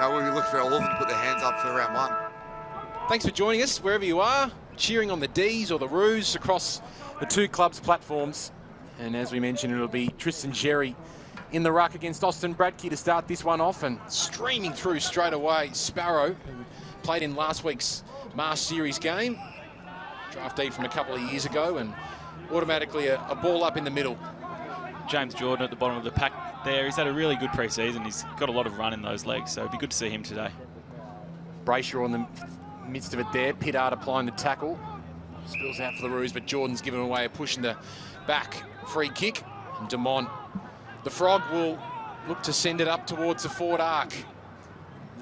we look for all of them to put their hands up for round one. Thanks for joining us wherever you are, cheering on the D's or the Roos across the two clubs' platforms. And as we mentioned, it'll be Tristan Xerri in the ruck against Austin Bradkey to start this one off, and streaming through straight away, Sparrow, who played in last week's Marsh Series game, draftee from a couple of years ago, and automatically a ball up in the middle. James Jordan at the bottom of the pack there. He's had a really good pre-season. He's got a lot of run in those legs, so it'd be good to see him today. Brayshaw in the midst of it there. Pittard applying the tackle. Spills out for the Roos, but Jordan's given away a push in the back. Free kick. And Dumont. The Frog will look to send it up towards the forward arc.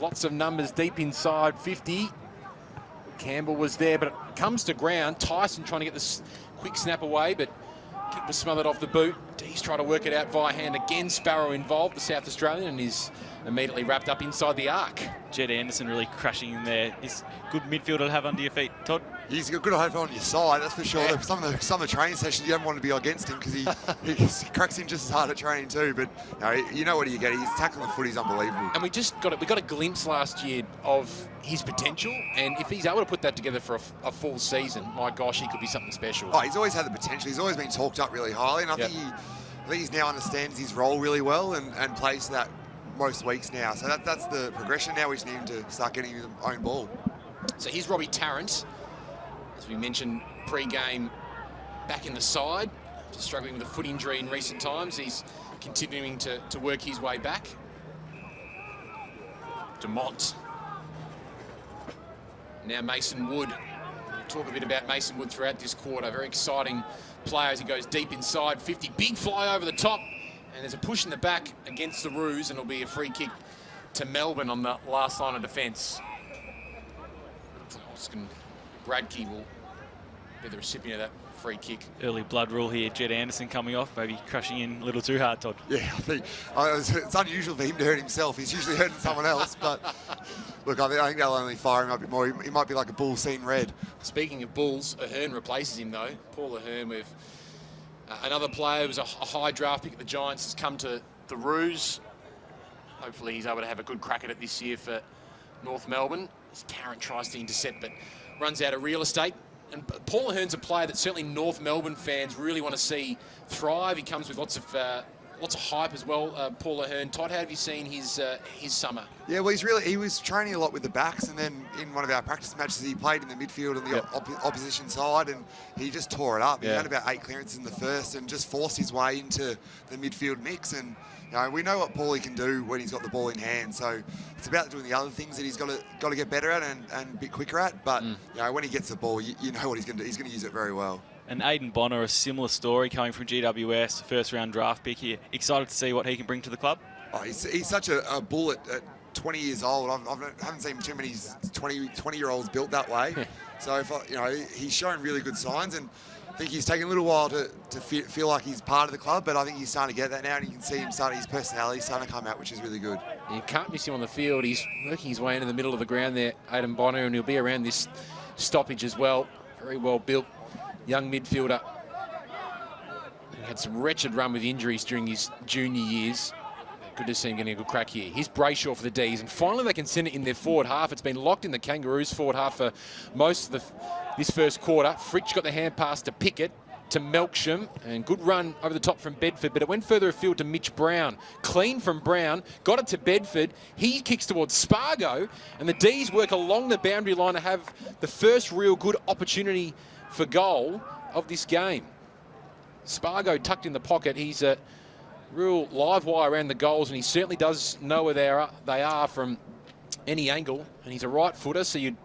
Lots of numbers deep inside 50. Campbell was there, but it comes to ground. Tyson trying to get this quick snap away, but kick was smothered off the boot. D's trying to work it out via hand again. Sparrow involved, the South Australian, and is immediately wrapped up inside the arc. Jed Anderson really crashing in there. He's a good midfielder to have under your feet, Todd. He's got good to have on your side, that's for sure. Yeah. Some of the training sessions, you don't want to be against him because he cracks in just as hard at training too. But you know what you get. He's tackling the foot. He's unbelievable. And we got a glimpse last year of his potential, and if he's able to put that together for a full season, my gosh, he could be something special. Oh, he's always had the potential. He's always been talked up really highly, and I think he now understands his role really well and plays that most weeks now. So that's the progression. Now we just need him to start getting his own ball. So here's Robbie Tarrant. As we mentioned pre-game, back in the side, just struggling with a foot injury in recent times. He's continuing to work his way back. Dumont. Now Mason Wood. We'll talk a bit about Mason Wood throughout this quarter. Very exciting player as he goes deep inside 50. Big fly over the top. And there's a push in the back against the Roos, and it'll be a free kick to Melbourne on the last line of defence. Austin Bradkey will be the recipient of that free kick. Early blood rule here. Jed Anderson coming off, maybe crushing in a little too hard, Todd. Yeah, I think it's unusual for him to hurt himself. He's usually hurting someone else. But look, I think they'll only fire him a bit more. He might be like a bull seen red. Speaking of bulls, Ahern replaces him though. Paul Ahern with another player who was a high draft pick at the Giants has come to the Roos. Hopefully he's able to have a good crack at it this year for North Melbourne. As Tarrant tries to intercept but runs out of real estate. And Paul Ahern's a player that certainly North Melbourne fans really want to see thrive. He comes with lots of hype as well. Paul Ahern. Todd, how have you seen his summer? Yeah, well, he was training a lot with the backs, and then in one of our practice matches, he played in the midfield on the opposition side, and he just tore it up. He had about 8 clearances in the first, and just forced his way into the midfield mix. And we know what Paulie can do when he's got the ball in hand. So it's about doing the other things that he's got to get better at and a bit quicker at. But when he gets the ball, you know what he's going to do. He's going to use it very well. And Aiden Bonner, a similar story coming from GWS, first-round draft pick here. Excited to see what he can bring to the club? Oh, he's such a bull at 20 years old. I haven't seen too many 20-year-olds built that way. So he's shown really good signs, and I think he's taken a little while to feel like he's part of the club, but I think he's starting to get that now, and you can see his personality starting to come out, which is really good. You can't miss him on the field. He's working his way into the middle of the ground there, Aiden Bonner, and he'll be around this stoppage as well. Very well built young midfielder. He had some wretched run with injuries during his junior years. Good to see him getting a good crack here. Here's Brayshaw for the D's, and finally they can send it in their forward half. It's been locked in the Kangaroos forward half for most of this first quarter. Fritsch got the hand pass to Pickett, to Melksham, and good run over the top from Bedford, but it went further afield to Mitch Brown. Clean from Brown, got it to Bedford. He kicks towards Spargo, and the D's work along the boundary line to have the first real good opportunity for goal of this game. Spargo tucked in the pocket. He's a real live wire around the goals, and he certainly does know where they are from any angle, and he's a right footer, so you'd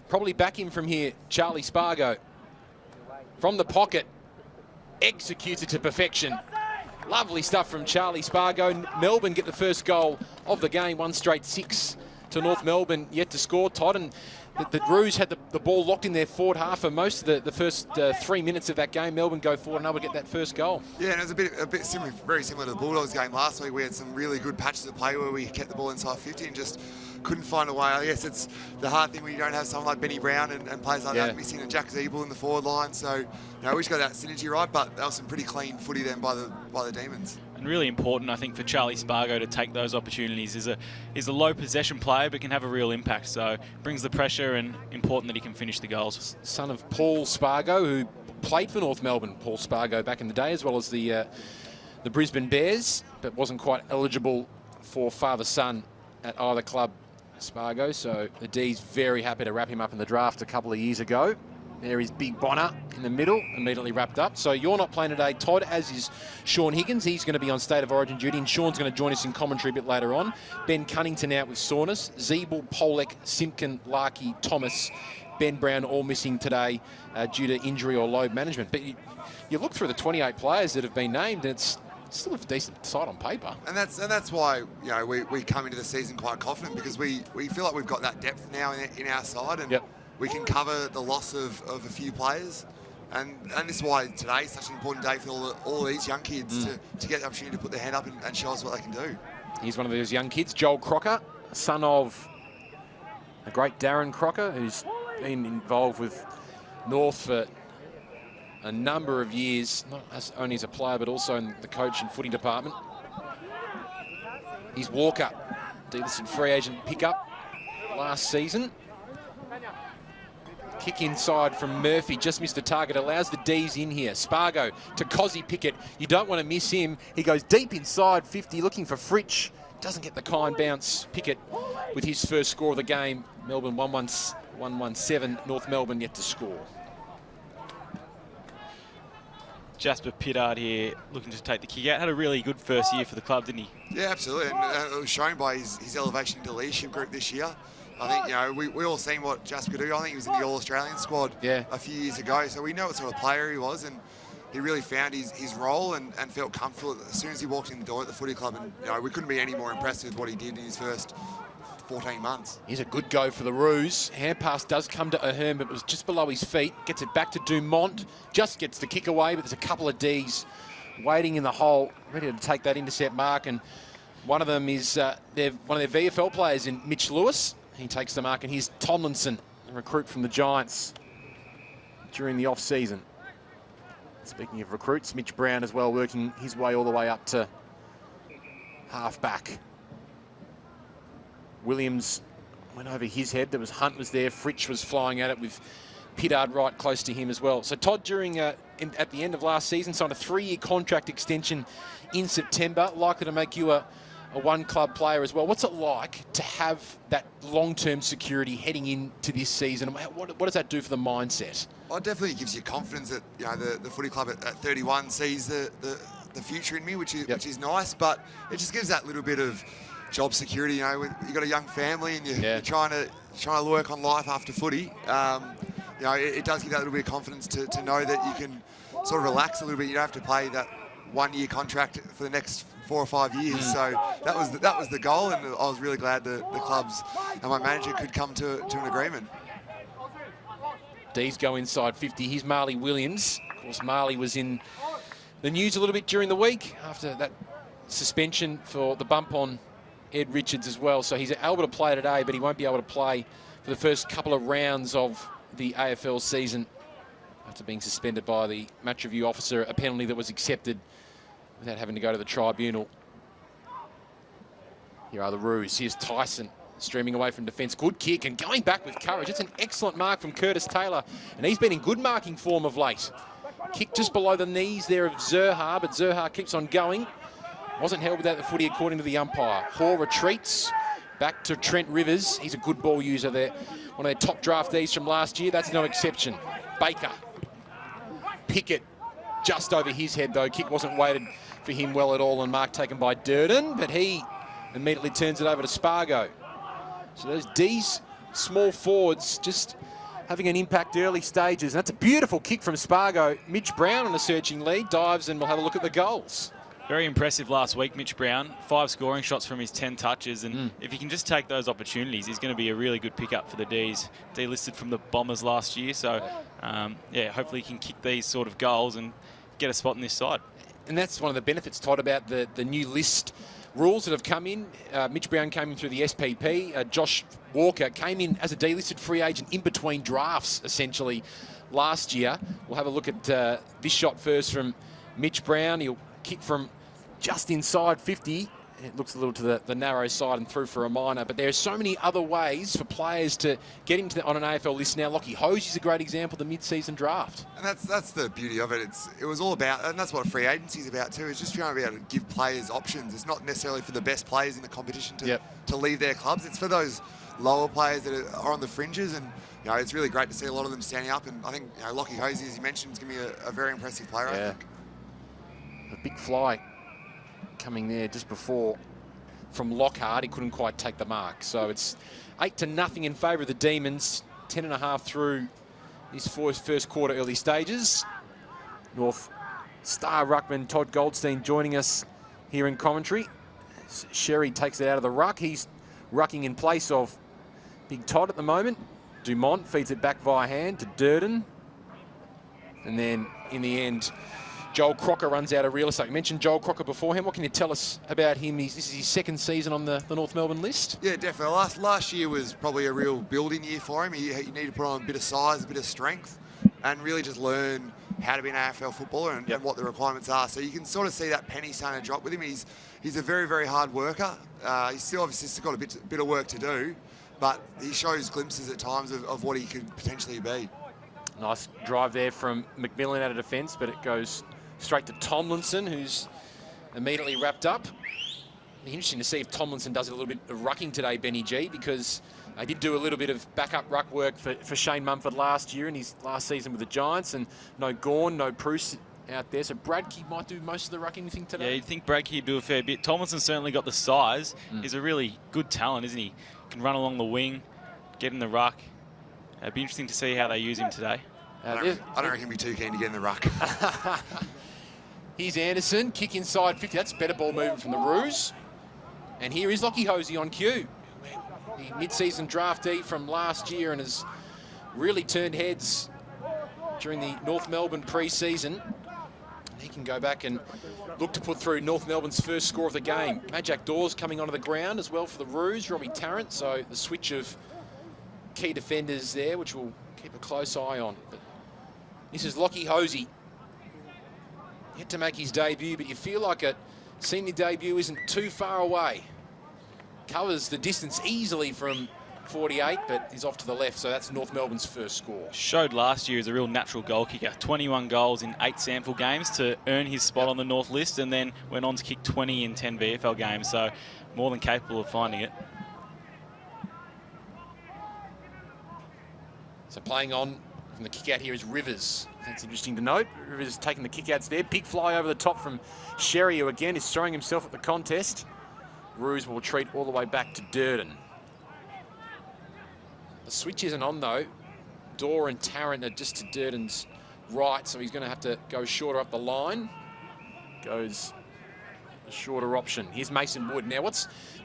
probably back him from here. Charlie Spargo from the pocket executes it to perfection. Lovely stuff from Charlie Spargo. Melbourne get the first goal of the game, 1 straight 6 to North Melbourne yet to score, Todd. And the Roos had the ball locked in their forward half for most of the first 3 minutes of that game. Melbourne go forward and able to get that first goal. Yeah, and it was a bit similar, very similar to the Bulldogs game last week. We had some really good patches of play where we kept the ball inside 50 and just couldn't find a way. I guess it's the hard thing when you don't have someone like Benny Brown and players like that missing, and Jack Zeeble in the forward line. So we just got that synergy right, but that was some pretty clean footy then by the Demons. and really important, I think, for Charlie Spargo to take those opportunities. He's a low possession player, but can have a real impact. So brings the pressure, and important that he can finish the goals. Son of Paul Spargo, who played for North Melbourne, Paul Spargo, back in the day, as well as the Brisbane Bears, but wasn't quite eligible for father-son at either club, Spargo. So the D's very happy to wrap him up in the draft a couple of years ago. There is Big Bonner in the middle, immediately wrapped up. So you're not playing today, Todd, as is Sean Higgins. He's going to be on State of Origin duty, and Sean's going to join us in commentary a bit later on. Ben Cunnington out with soreness. Zeeble, Polek, Simpkin, Larkey, Thomas, Ben Brown all missing today due to injury or load management. But you look through the 28 players that have been named, and it's still a decent side on paper. And that's why we come into the season quite confident, because we feel like we've got that depth now in our side, and we can cover the loss of a few players. And this is why today is such an important day for all these young kids to get the opportunity to put their hand up and show us what they can do. He's one of those young kids, Joel Crocker, son of a great Darren Crocker, who's been involved with North for a number of years, not only as a player, but also in the coach and footy department. He's Walker, delisted free agent pickup last season. Kick inside from Murphy, just missed the target, allows the D's in here. Spargo to Cozzy Pickett. You don't want to miss him. He goes deep inside 50, looking for Fritsch. Doesn't get the kind bounce. Pickett with his first score of the game. Melbourne 1-1-7, North Melbourne yet to score. Jasper Pittard here looking to take the kick out. Had a really good first year for the club, didn't he? Yeah, absolutely. And it was shown by his elevation into leadership group this year. I think, we all seen what Jasper could do. I think he was in the All-Australian squad a few years ago. So we know what sort of player he was, and he really found his role and felt comfortable as soon as he walked in the door at the footy club. And we couldn't be any more impressed with what he did in his first 14 months. Here's a good go for the Roos. Hand pass does come to Ahern, but it was just below his feet. Gets it back to Dumont. Just gets the kick away, but there's a couple of Ds waiting in the hole, ready to take that intercept mark. And one of them is one of their VFL players in Mitch Lewis. He takes the mark, and here's Tomlinson, a recruit from the Giants during the off-season. Speaking of recruits, Mitch Brown as well, working his way all the way up to half-back. Williams went over his head. Hunt was there. Fritsch was flying at it with Pittard right close to him as well. So Todd, at the end of last season, signed a 3-year contract extension in September, likely to make you a one-club player as well. What's it like to have that long-term security heading into this season? What does that do for the mindset? Well, it definitely gives you confidence that the footy club at 31 sees the future in me, which is nice. But it just gives that little bit of job security. You've got a young family and you're trying to work on life after footy. It does give that little bit of confidence to know that you can sort of relax a little bit. You don't have to play that 1-year contract for the next 4 or 5 years. So that was the goal, and I was really glad the clubs and my manager could come to an agreement. D's go inside 50. Here's Marley Williams. Of course, Marley was in the news a little bit during the week after that suspension for the bump on Ed Richards as well. So he's able to play today, but he won't be able to play for the first couple of rounds of the AFL season after being suspended by the match review officer, a penalty that was accepted without having to go to the tribunal. Here are the Roos. Here's Tyson streaming away from defence. Good kick and going back with courage. It's an excellent mark from Curtis Taylor, and he's been in good marking form of late. Kick just below the knees there of Zurhar, but Zurhar keeps on going. Wasn't held without the footy according to the umpire. Hall retreats back to Trent Rivers. He's a good ball user there. One of their top draftees from last year. That's no exception. Baker. Pickett just over his head though. Kick wasn't weighted for him well at all, and mark taken by Durden, but he immediately turns it over to Spargo. So those D's small forwards just having an impact early stages. And that's a beautiful kick from Spargo. Mitch Brown on a searching lead, dives, and we'll have a look at the goals. Very impressive last week, Mitch Brown. 5 scoring shots from his 10 touches, and if he can just take those opportunities, he's going to be a really good pickup for the D's. Delisted from the Bombers last year, so hopefully he can kick these sort of goals and get a spot in this side. And that's one of the benefits, Todd, about the new list rules that have come in. Mitch Brown came in through the SPP. Josh Walker came in as a delisted free agent in between drafts, essentially, last year. We'll have a look at this shot first from Mitch Brown. He'll kick from just inside 50. It looks a little to the narrow side and through for a minor, but there are so many other ways for players to get into on an AFL list now. Lockie Hosey's a great example, the mid-season draft. And that's the beauty of it. It was all about, and that's what free agency is about too, is just trying to be able to give players options. It's not necessarily for the best players in the competition to leave their clubs. It's for those lower players that are on the fringes, and it's really great to see a lot of them standing up. And I think Lockie Hosey, as you mentioned, is going to be a very impressive player, I think. A big fly coming there just before from Lockhart. He couldn't quite take the mark. So it's 8-0 in favour of the Demons. 10.5 through his first quarter early stages. North star ruckman Todd Goldstein joining us here in commentary. Sherry takes it out of the ruck. He's rucking in place of Big Todd at the moment. Dumont feeds it back via hand to Durden. And then in the end, Joel Crocker runs out of real estate. You mentioned Joel Crocker beforehand. What can you tell us about him? This is his second season on the North Melbourne list. Yeah, definitely. Last year was probably a real building year for him. He needed to put on a bit of size, a bit of strength, and really just learn how to be an AFL footballer and what the requirements are. So you can sort of see that penny starting to drop with him. He's a very, very hard worker. He's still obviously got a bit of work to do, but he shows glimpses at times of what he could potentially be. Nice drive there from McMillan out of defence, but it goes straight to Tomlinson, who's immediately wrapped up. It'll be interesting to see if Tomlinson does a little bit of rucking today, Benny G, because they did do a little bit of backup ruck work for Shane Mumford last year in his last season with the Giants, and no Gawn, no Bruce out there. So Bradkey might do most of the rucking, you think, today? Yeah, you'd think Bradkey would do a fair bit. Tomlinson's certainly got the size. He's a really good talent, isn't he? Can run along the wing, get in the ruck. It'd be interesting to see how they use him today. I don't reckon he'd be too keen to get in the ruck. Here's Anderson, kick inside 50. That's better ball movement from the Roos. And here is Lockie Hosey on cue. The mid-season draftee from last year and has really turned heads during the North Melbourne pre-season. He can go back and look to put through North Melbourne's first score of the game. Majak Dawes coming onto the ground as well for the Roos, Robbie Tarrant. So the switch of key defenders there, which we'll keep a close eye on. But this is Lockie Hosey. Yet to make his debut, but you feel like a senior debut isn't too far away. Covers the distance easily from 48, but he's off to the left, so that's North Melbourne's first score. Showed last year as a real natural goal kicker. 21 goals in 8 sample games to earn his spot on the North list, and then went on to kick 20 in 10 VFL games, so more than capable of finding it. So playing on from the kick out here is Rivers. That's interesting to note. Rivers taking the kick outs there. Big fly over the top from Sherry, who again is throwing himself at the contest. Roos will retreat all the way back to Durden. The switch isn't on though. Dorr and Tarrant are just to Durden's right, so he's going to have to go shorter up the line. Goes a shorter option. Here's Mason Wood. Now,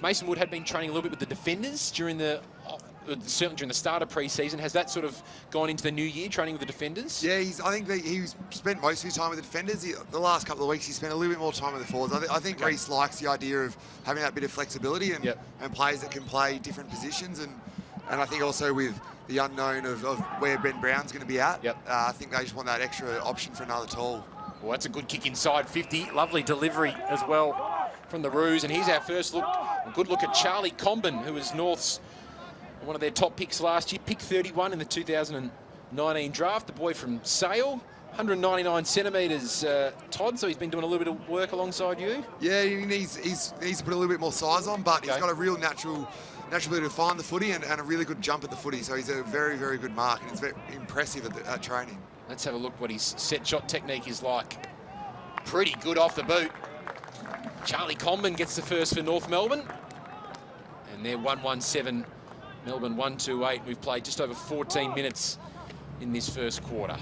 Mason Wood had been training a little bit with the defenders during certainly during the start of pre-season. Has that sort of gone into the new year, training with the defenders? Yeah, I think that he's spent most of his time with the defenders. The last couple of weeks, he spent a little bit more time with the forwards. I think Reece likes the idea of having that bit of flexibility and players that can play different positions. And I think also with the unknown of where Ben Brown's going to be at, I think they just want that extra option for another tall. Well, that's a good kick inside 50. Lovely delivery as well from the Roos. And here's our first look, a good look at Charlie Comben, who was North's one of their top picks last year, pick 31 in the 2019 draft. The boy from Sale, 199 centimetres, Todd, so he's been doing a little bit of work alongside you. Yeah, he needs to put a little bit more size on, but he's got a real natural ability to find the footy and a really good jump at the footy, so he's a very, very good mark, and it's very impressive at training. Let's have a look what his set shot technique is like. Pretty good off the boot. Charlie Comben gets the first for North Melbourne, and they're 1-1-7. Melbourne 1-2-8. We've played just over 14 minutes in this first quarter.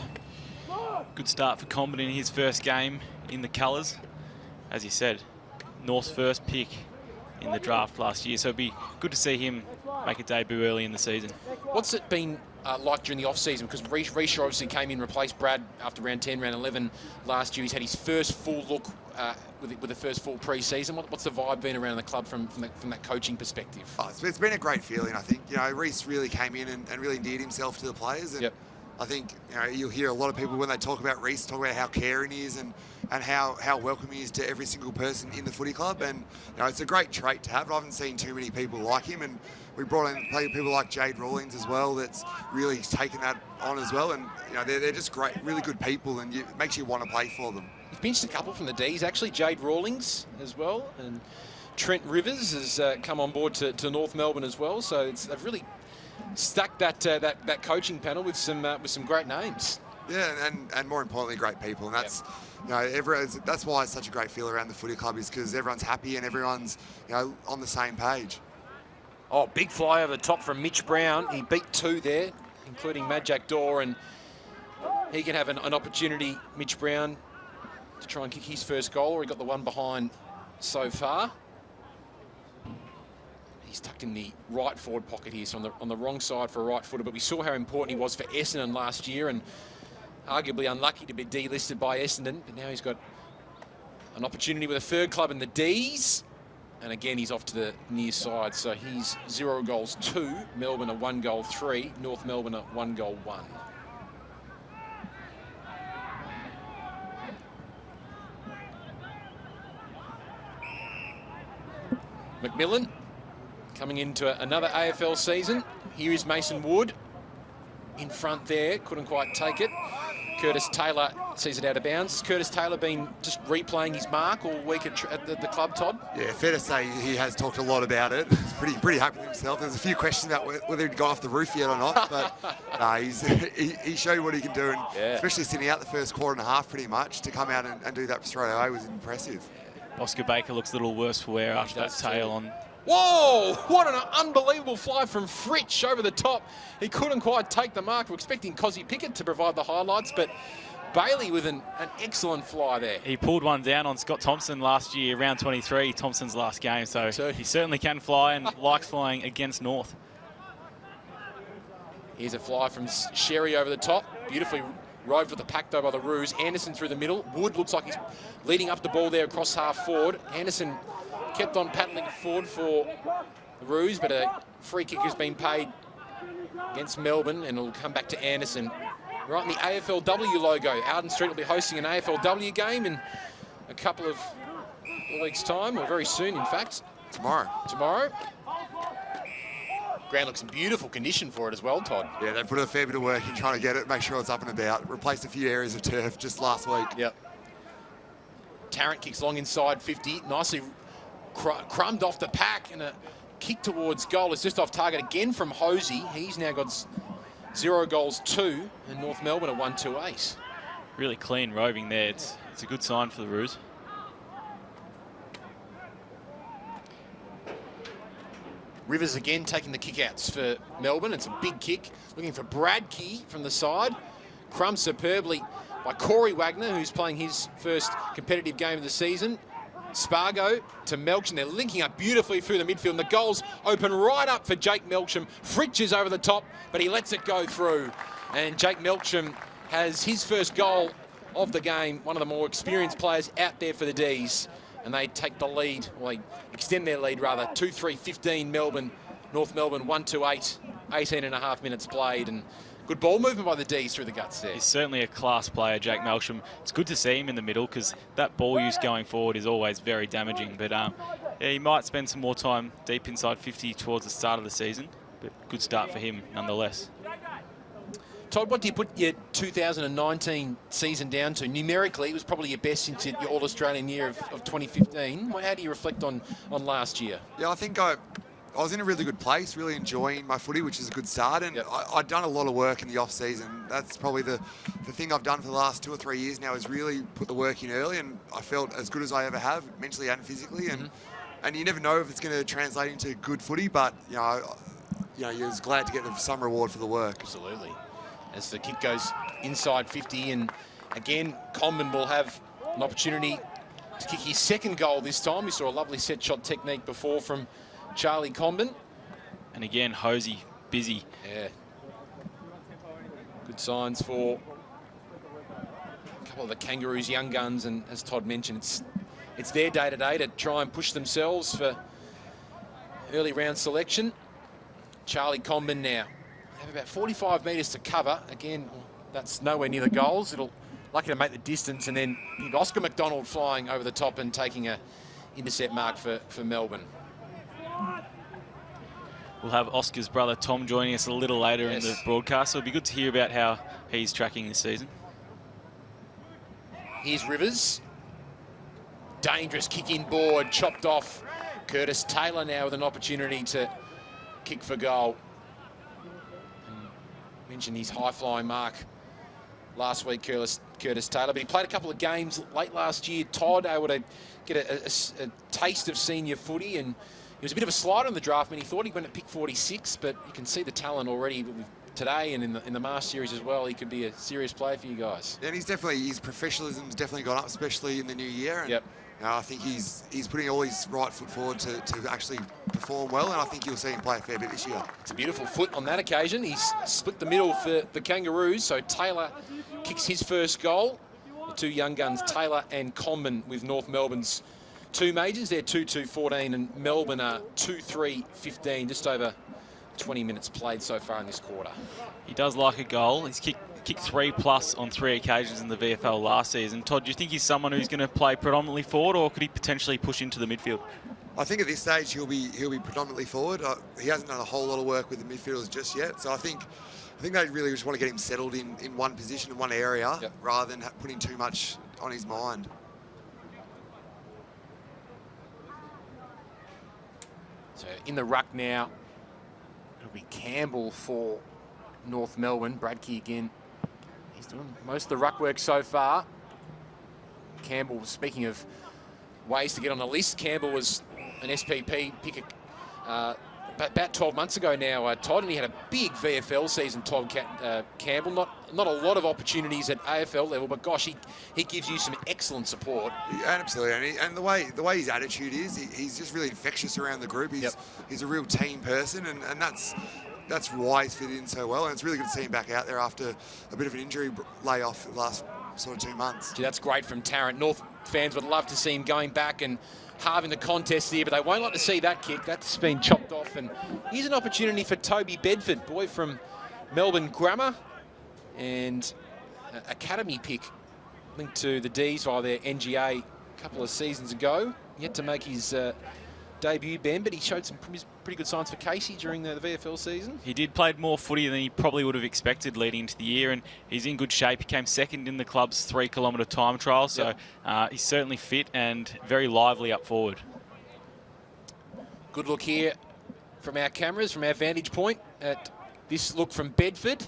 Good start for Comben in his first game in the colours. As you said, North's first pick in the draft last year, so it'd be good to see him make a debut early in the season. What's it been like during the off-season? Because Reece obviously came in, replaced Brad after round 10, round 11 last year. He's had his first full look with the first full pre-season. What's the vibe been around the club from that coaching perspective? Oh, it's been a great feeling, I think. Reece really came in and really endeared himself to the players. And I think you'll hear a lot of people when they talk about Reece talk about how caring he is and how welcome he is to every single person in the footy club. And it's a great trait to have. I haven't seen too many people like him, and we brought in people like Jade Rawlings as well. That's really taken that on as well. And they're just great, really good people, and it makes you want to play for them. You've benched a couple from the D's actually, Jade Rawlings as well, and Trent Rivers has come on board to North Melbourne as well. So they've really stacked that coaching panel with some great names. Yeah, and more importantly, great people. And that's that's why it's such a great feel around the footy club, is because everyone's happy and everyone's on the same page. Oh, big fly over the top from Mitch Brown. He beat 2 there, including Majak Dor, and he can have an opportunity, Mitch Brown, to try and kick his first goal, or he got the one behind so far. He's tucked in the right forward pocket here, so on the wrong side for a right footer, but we saw how important he was for Essendon last year, and arguably unlucky to be delisted by Essendon, but now he's got an opportunity with a third club in the D's, and again he's off to the near side, so he's 0 goals 2, Melbourne a 1 goal 3, North Melbourne a 1 goal 1. McMillan coming into another AFL season. Here is Mason Wood in front there, couldn't quite take it. Curtis Taylor sees it out of bounds. Has Curtis Taylor been just replaying his mark all week at the club, Todd? Yeah, fair to say he has talked a lot about it. He's pretty happy with himself. There's a few questions about whether he'd gone off the roof yet or not, but he showed what he can do, and especially sitting out the first quarter and a half pretty much, to come out and do that straight away was impressive. Oscar Baker looks a little worse for wear after that tail on. Whoa! What an unbelievable fly from Fritsch over the top. He couldn't quite take the mark. We're expecting Cozzy Pickett to provide the highlights, but Bailey with an excellent fly there. He pulled one down on Scott Thompson last year, round 23, Thompson's last game, so he certainly can fly and likes flying against North. Here's a fly from Sherry over the top. Beautifully roved with the pack though by the Roos. Anderson through the middle. Wood looks like he's leading up the ball there across half forward. Anderson kept on paddling forward for the Roos, but a free kick has been paid against Melbourne, and it'll come back to Anderson. Right in the AFLW logo. Arden Street will be hosting an AFLW game in a couple of weeks' time, or very soon, in fact. Tomorrow. Ground looks in beautiful condition for it as well, Todd. Yeah, they put a fair bit of work in trying to get it, make sure it's up and about. Replaced a few areas of turf just last week. Yep. Tarrant kicks long inside 50, nicely crumbed off the pack, and a kick towards goal is just off target again from Hosey. He's now got 0 goals 2, and North Melbourne a 1-2 ace. Really clean roving there. It's a good sign for the Roos. Rivers again taking the kick-outs for Melbourne. It's a big kick, looking for Bradkey from the side. Crumbed superbly by Corey Wagner, who's playing his first competitive game of the season. Spargo to Melksham. They're linking up beautifully through the midfield, and the goals open right up for Jake Melksham. Fritsch is over the top, but he lets it go through. And Jake Melksham has his first goal of the game, one of the more experienced players out there for the D's. And they take the lead, or they extend their lead rather, 2-3-15 Melbourne, North Melbourne 1-8, 18 and a half minutes played, and good ball movement by the D's through the guts there. He's certainly a class player, Jake Melksham. It's good to see him in the middle, because that ball use going forward is always very damaging, but yeah, he might spend some more time deep inside 50 towards the start of the season, but good start for him nonetheless. Todd, what do you put your 2019 season down to? Numerically, it was probably your best since your All-Australian year of 2015. How do you reflect on last year? Yeah, I think I was in a really good place, really enjoying my footy, which is a good start. And I'd done a lot of work in the off-season. That's probably the thing I've done for the last 2 or 3 years now, is really put the work in early. And I felt as good as I ever have, mentally and physically. And you never know if it's going to translate into good footy, but you're just glad to get some reward for the work. Absolutely. As the kick goes inside 50, and again, Comben will have an opportunity to kick his second goal this time. We saw a lovely set shot technique before from Charlie Comben. And again, Hosey busy. Yeah. Good signs for a couple of the Kangaroos' young guns, and as Todd mentioned, it's their day-to-day to try and push themselves for early round selection. Charlie Comben now have about 45 metres to cover. Again, that's nowhere near the goals. It'll lucky to make the distance, and then Oscar McDonald flying over the top and taking a intercept mark for Melbourne. We'll have Oscar's brother Tom joining us a little later in the broadcast, so it'll be good to hear about how he's tracking this season. Here's Rivers. Dangerous kick inboard, chopped off. Curtis Taylor now with an opportunity to kick for goal. And mentioned his high-flying mark last week, Curtis Taylor, but he played a couple of games late last year. Todd able to get a taste of senior footy, and he was a bit of a slider in the draft. I mean, he thought he went at pick 46, but you can see the talent already today and in the Masters series as well. He could be a serious player for you guys. Yeah, and his professionalism's definitely gone up, especially in the new year. And, I think he's putting all his right foot forward to actually perform well, and I think you'll see him play a fair bit this year. It's a beautiful foot on that occasion. He's split the middle for the Kangaroos, so Taylor kicks his first goal. The two young guns, Taylor and Comben, with North Melbourne's two majors. They're 2-2-14, and Melbourne are 2-3-15, just over 20 minutes played so far in this quarter. He does like a goal. He's kicked 3+ on 3 occasions in the VFL last season. Todd, do you think he's someone who's going to play predominantly forward, or could he potentially push into the midfield? I think at this stage he'll be predominantly forward. He hasn't done a whole lot of work with the midfielders just yet, so I think they really just want to get him settled in one position, in one area, rather than putting too much on his mind. So in the ruck now, it'll be Campbell for North Melbourne. Bradkey again. He's doing most of the ruck work so far. Campbell, speaking of ways to get on the list, Campbell was an SPP pick about 12 months ago now, Todd, and he had a big VFL season, Todd Campbell. Not a lot of opportunities at AFL level, but gosh, he gives you some excellent support. Yeah, absolutely, and the way his attitude is, he's just really infectious around the group. He's a real team person, and that's why he's fitted in so well, and it's really good to see him back out there after a bit of an injury layoff the last sort of 2 months. Gee, that's great from Tarrant. North fans would love to see him going back and halving the contest here, but they won't like to see that kick. That's been chopped off, and here's an opportunity for Toby Bedford, boy from Melbourne Grammar, and academy pick linked to the D's via their NGA a couple of seasons ago. Yet to make his debut, Ben, but he showed some pretty good signs for Casey during the VFL season. He did play more footy than he probably would have expected leading into the year, and he's in good shape. He came second in the club's 3-kilometre time trial, so he's certainly fit and very lively up forward. Good look here from our cameras, from our vantage point, at this look from Bedford.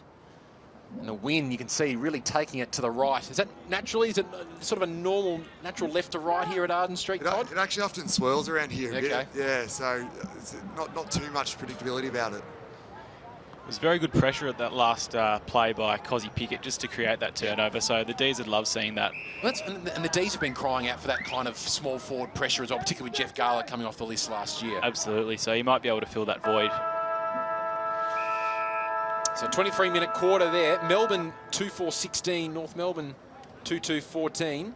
And the wind, you can see really taking it to the right. Is that naturally, is it sort of a normal, natural left to right here at Arden Street, Todd? It actually often swirls around here a bit. Yeah, so it's not too much predictability about it. It was very good pressure at that last play by Cozzy Pickett just to create that turnover, so the D's would love seeing that. And the D's have been crying out for that kind of small forward pressure as well, particularly with Jeff Garlick coming off the list last year. Absolutely, so he might be able to fill that void. So 23-minute quarter there. Melbourne 2-4-16, North Melbourne 2-2-14.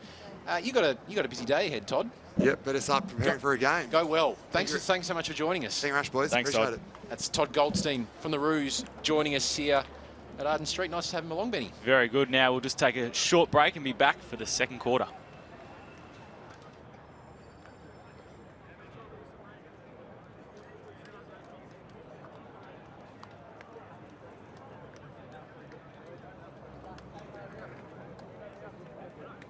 You got a busy day ahead, Todd. Yep, better start preparing for a game. Go well. Thanks so much for joining us. Thank you very much, boys. Thanks, Appreciate Todd. it. That's Todd Goldstein from the Roos joining us here at Arden Street. Nice to have him along, Benny. Very good. Now we'll just take a short break and be back for the second quarter.